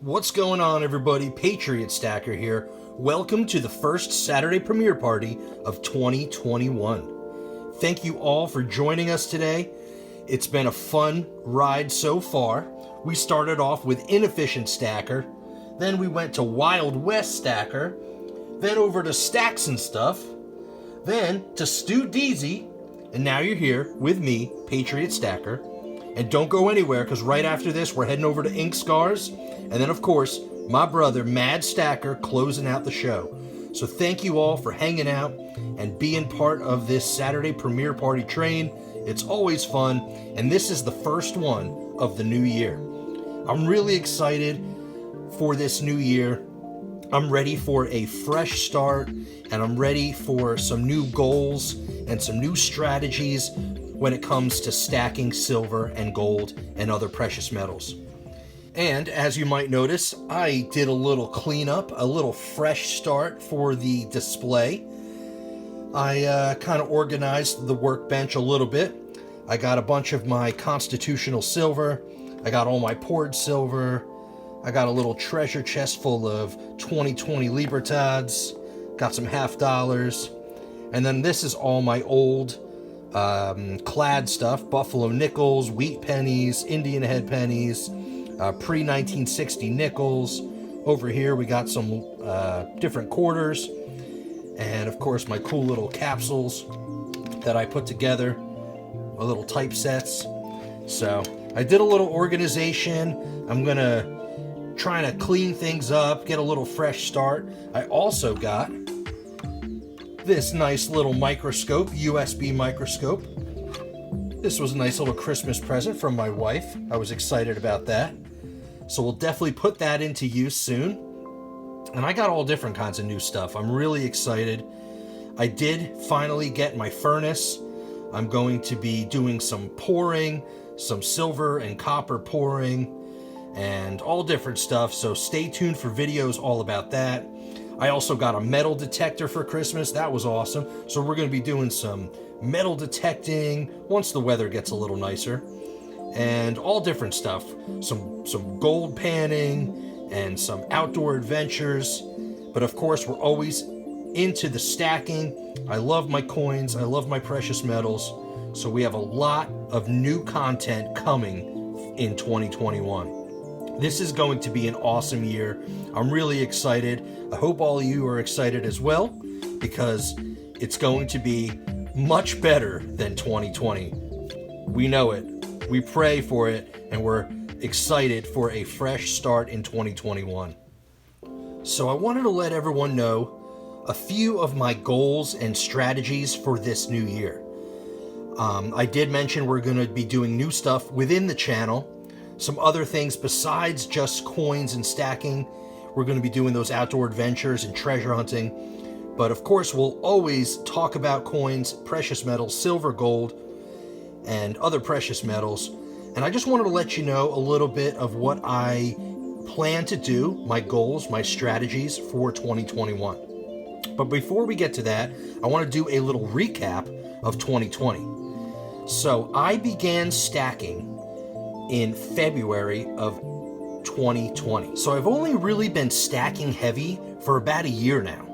What's going on, everybody? Patriot Stacker here. Welcome to the first Saturday premiere party of 2021. Thank you all for joining us today. It's been a fun ride so far. We started off with Inefficient Stacker, then we went to Wild West Stacker, then over to Stacks and Stuff, then to Stu Deasy, and now you're here with me, Patriot Stacker. And don't go anywhere, because right after this, we're heading over to Ink Scars, and then, of course, my brother, Mad Stacker, closing out the show. So thank you all for hanging out and being part of this Saturday premiere party train. It's always fun, and this is the first one of the new year. I'm really excited for this new year. I'm ready for a fresh start, and I'm ready for some new goals and some new strategies when it comes to stacking silver and gold and other precious metals. And as you might notice, I did a little cleanup, a little fresh start for the display. I kind of organized the workbench a little bit. I got a bunch of my constitutional silver. I got all my poured silver. I got a little treasure chest full of 2020 Libertads. Got some half dollars. And then this is all my old clad stuff. Buffalo nickels, wheat pennies, Indian head pennies, pre-1960 nickels. Over here we got some different quarters. And of course my cool little capsules that I put together. My little typesets. So I did a little organization. I'm gonna try to clean things up, get a little fresh start. I also got this nice little microscope, USB microscope. This was a nice little Christmas present from my wife. I was excited about that. So we'll definitely put that into use soon. And I got all different kinds of new stuff. I'm really excited. I did finally get my furnace. I'm going to be doing some pouring, some silver and copper pouring, and all different stuff. So stay tuned for videos all about that. I also got a metal detector for Christmas. That was awesome. So we're going to be doing some metal detecting once the weather gets a little nicer. And all different stuff. Some gold panning and some outdoor adventures. But of course, we're always into the stacking. I love my coins. I love my precious metals. So we have a lot of new content coming in 2021. This is going to be an awesome year. I'm really excited. I hope all of you are excited as well, because it's going to be much better than 2020. We know it. We pray for it, and we're excited for a fresh start in 2021. So I wanted to let everyone know a few of my goals and strategies for this new year. I did mention we're going to be doing new stuff within the channel. Some other things besides just coins and stacking. We're going to be doing those outdoor adventures and treasure hunting. But of course, we'll always talk about coins, precious metals, silver, gold, and other precious metals. And I just wanted to let you know a little bit of what I plan to do, my goals, my strategies for 2021. But before we get to that, I want to do a little recap of 2020. So I began stacking in February of 2020. So I've only really been stacking heavy for about a year now.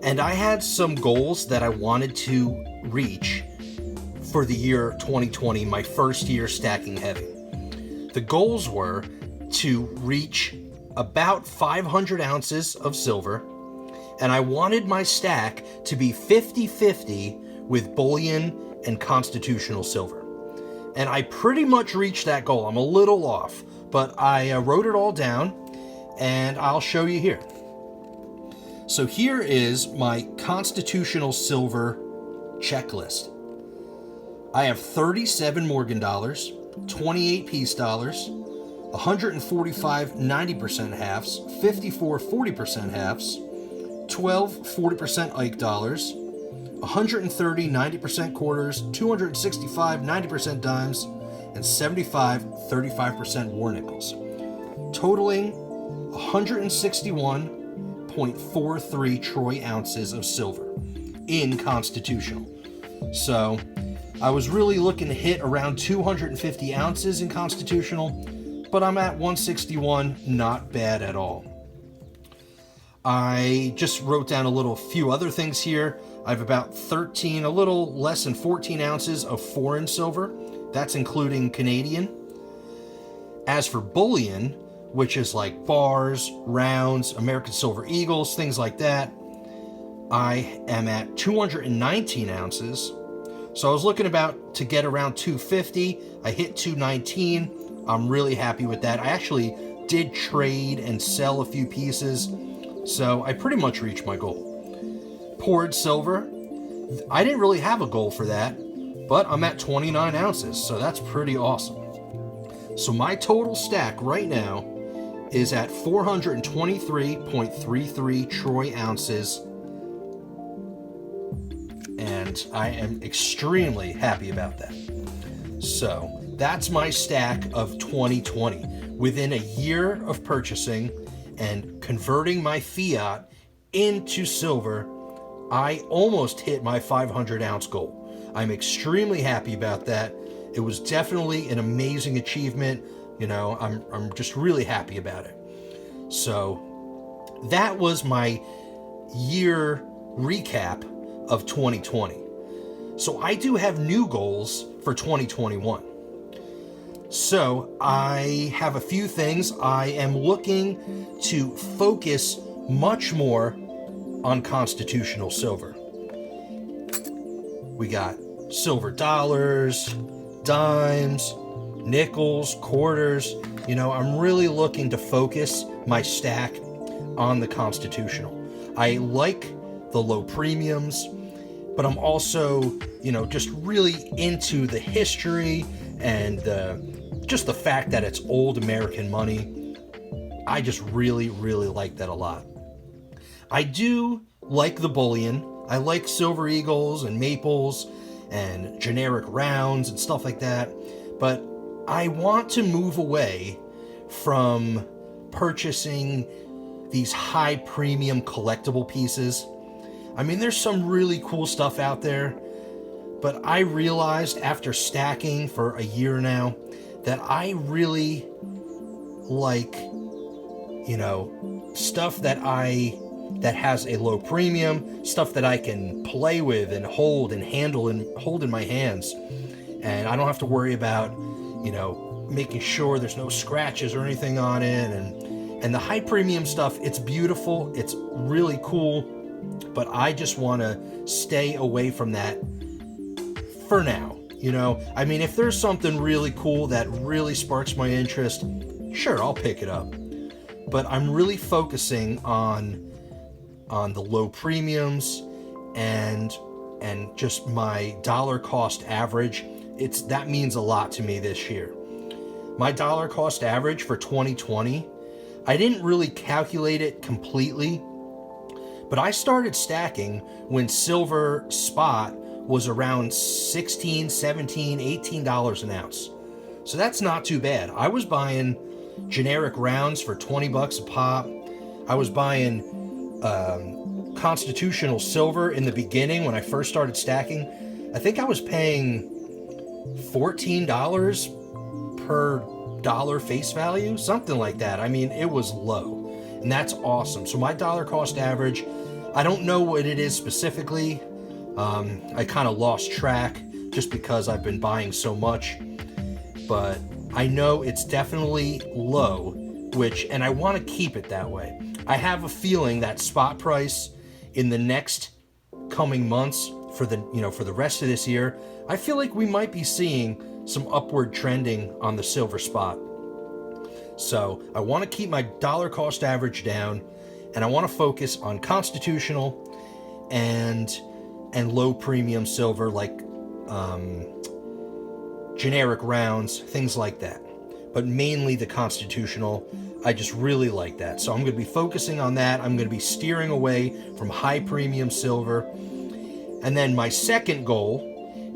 And I had some goals that I wanted to reach for the year 2020, my first year stacking heavy. The goals were to reach about 500 ounces of silver, and I wanted my stack to be 50-50 with bullion and constitutional silver. And I pretty much reached that goal. I'm a little off, but I wrote it all down, and I'll show you here. So here is my constitutional silver checklist. I have 37 Morgan dollars, 28 Peace dollars, 145 90% halves, 54 40% halves, 12 40% Ike dollars, 130 90% quarters, 265 90% dimes, and 75 35% war nickels, totaling 161.43 troy ounces of silver in constitutional. So I was really looking to hit around 250 ounces in constitutional, but I'm at 161, not bad at all. I just wrote down a few other things here. I have about 13, a little less than 14 ounces of foreign silver. That's including Canadian. As for bullion, which is like bars, rounds, American Silver Eagles, things like that, I am at 219 ounces. So I was looking about to get around 250. I hit 219. I'm really happy with that. I actually did trade and sell a few pieces, so I pretty much reached my goal. Poured silver, I didn't really have a goal for that, but I'm at 29 ounces, so that's pretty awesome. So my total stack right now is at 423.33 troy ounces, and I am extremely happy about that. So that's my stack of 2020. Within a year of purchasing and converting my fiat into silver, I almost hit my 500 ounce goal. I'm extremely happy about that. It was definitely an amazing achievement. You know, I'm just really happy about it. So that was my year recap of 2020. So I do have new goals for 2021. So I have a few things. I am looking to focus much more on constitutional silver. We got silver dollars, dimes, nickels, quarters. You know, I'm really looking to focus my stack on the constitutional. I like the low premiums, but I'm also, you know, just really into the history and just the fact that it's old American money. I just really, really like that a lot. I do like the bullion. I like silver eagles and maples and generic rounds and stuff like that, but I want to move away from purchasing these high premium collectible pieces. I mean, there's some really cool stuff out there, but I realized after stacking for a year now that I really like, you know, stuff that has a low premium, stuff that I can play with and hold and handle and hold in my hands. And I don't have to worry about, you know, making sure there's no scratches or anything on it. And the high premium stuff, it's beautiful, it's really cool, but I just want to stay away from that for now. You know, I mean, if there's something really cool that really sparks my interest, sure, I'll pick it up. But I'm really focusing on the low premiums and just my dollar cost average. That means a lot to me this year. My dollar cost average for 2020, I didn't really calculate it completely, but I started stacking when silver spot was around $16, $17, $18 an ounce. So that's not too bad. I was buying generic rounds for $20 a pop. I was buying constitutional silver in the beginning when I first started stacking. I think I was paying $14 per dollar face value, something like that. I mean, it was low, and that's awesome. So my dollar cost average, I don't know what it is specifically. I kind of lost track just because I've been buying so much, but I know it's definitely low, and I want to keep it that way. I have a feeling that spot price in the next coming months for the rest of this year, I feel like we might be seeing some upward trending on the silver spot. So I want to keep my dollar cost average down, and I want to focus on constitutional and low premium silver, like generic rounds, things like that. But mainly the constitutional. I just really like that. So I'm going to be focusing on that. I'm going to be steering away from high premium silver. And then my second goal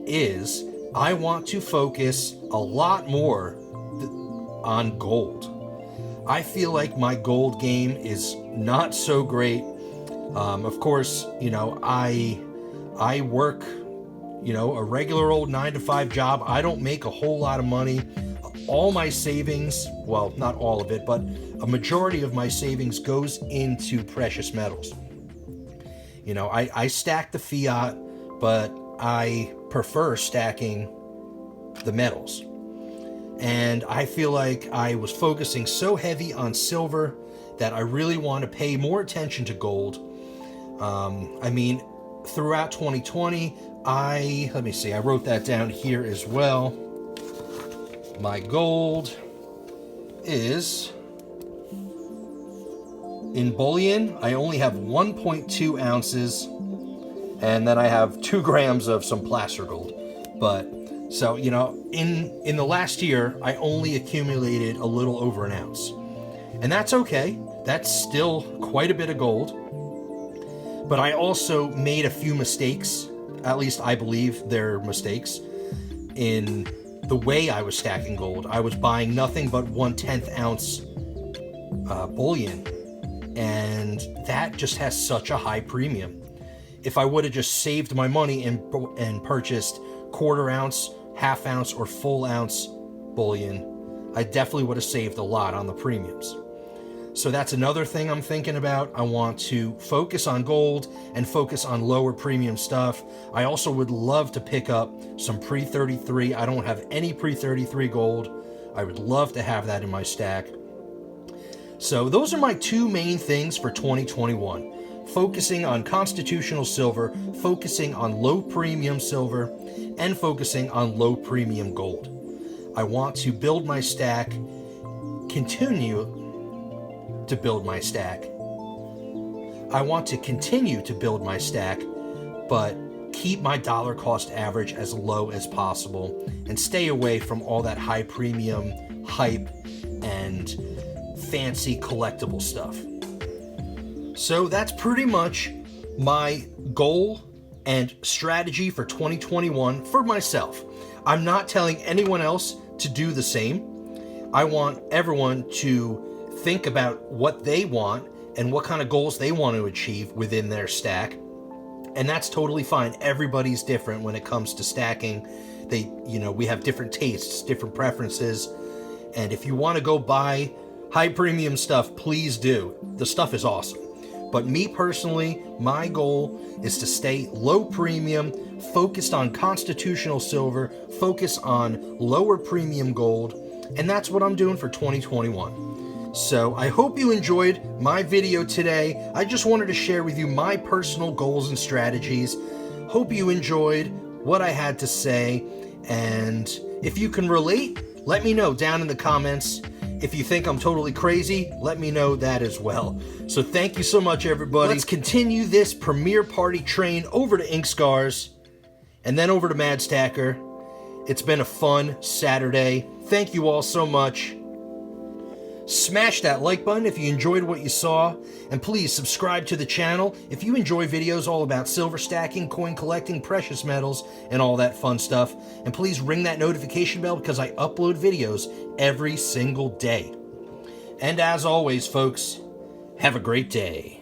is I want to focus a lot more on gold. I feel like my gold game is not so great. Of course, you know, I work, you know, a regular old 9-to-5 job. I don't make a whole lot of money. all my savings, well, not all of it, but a majority of my savings goes into precious metals. You know, I stack the fiat, but I prefer stacking the metals. And I feel like I was focusing so heavy on silver that I really want to pay more attention to gold. I mean, throughout 2020, let me see, I wrote that down here as well. My gold is in bullion. I only have 1.2 ounces, and then I have 2 grams of some placer gold. But so, you know, in the last year, I only accumulated a little over an ounce. And that's okay. That's still quite a bit of gold. But I also made a few mistakes, at least I believe they're mistakes, in the way I was stacking gold. I was buying nothing but 1/10 ounce bullion, and that just has such a high premium. If I would have just saved my money and purchased quarter ounce, half ounce, or full ounce bullion, I definitely would have saved a lot on the premiums. So that's another thing I'm thinking about. I want to focus on gold and focus on lower premium stuff. I also would love to pick up some pre-33. I don't have any pre-33 gold. I would love to have that in my stack. So those are my 2 main things for 2021. Focusing on constitutional silver, focusing on low premium silver, and focusing on low premium gold. I want to build my stack, continue to build my stack. I want to continue to build my stack, but keep my dollar cost average as low as possible and stay away from all that high premium hype and fancy collectible stuff. So that's pretty much my goal and strategy for 2021 for myself. I'm not telling anyone else to do the same. I want everyone to think about what they want and what kind of goals they want to achieve within their stack. And that's totally fine. Everybody's different when it comes to stacking. We have different tastes, different preferences. And if you want to go buy high premium stuff, please do. The stuff is awesome. But me personally, my goal is to stay low premium, focused on constitutional silver, focus on lower premium gold, and that's what I'm doing for 2021. So I hope you enjoyed my video today. I just wanted to share with you my personal goals and strategies. Hope you enjoyed what I had to say, and if you can relate, let me know down in the comments. If you think I'm totally crazy, let me know that as well. So thank you so much, everybody. Let's continue this Premier Party train over to Ink Scars and then over to Mad Stacker. It's been a fun Saturday. Thank you all so much. Smash that like button if you enjoyed what you saw, and please subscribe to the channel if you enjoy videos all about silver stacking, coin collecting, precious metals, and all that fun stuff. And please ring that notification bell because I upload videos every single day. And as always, folks, have a great day.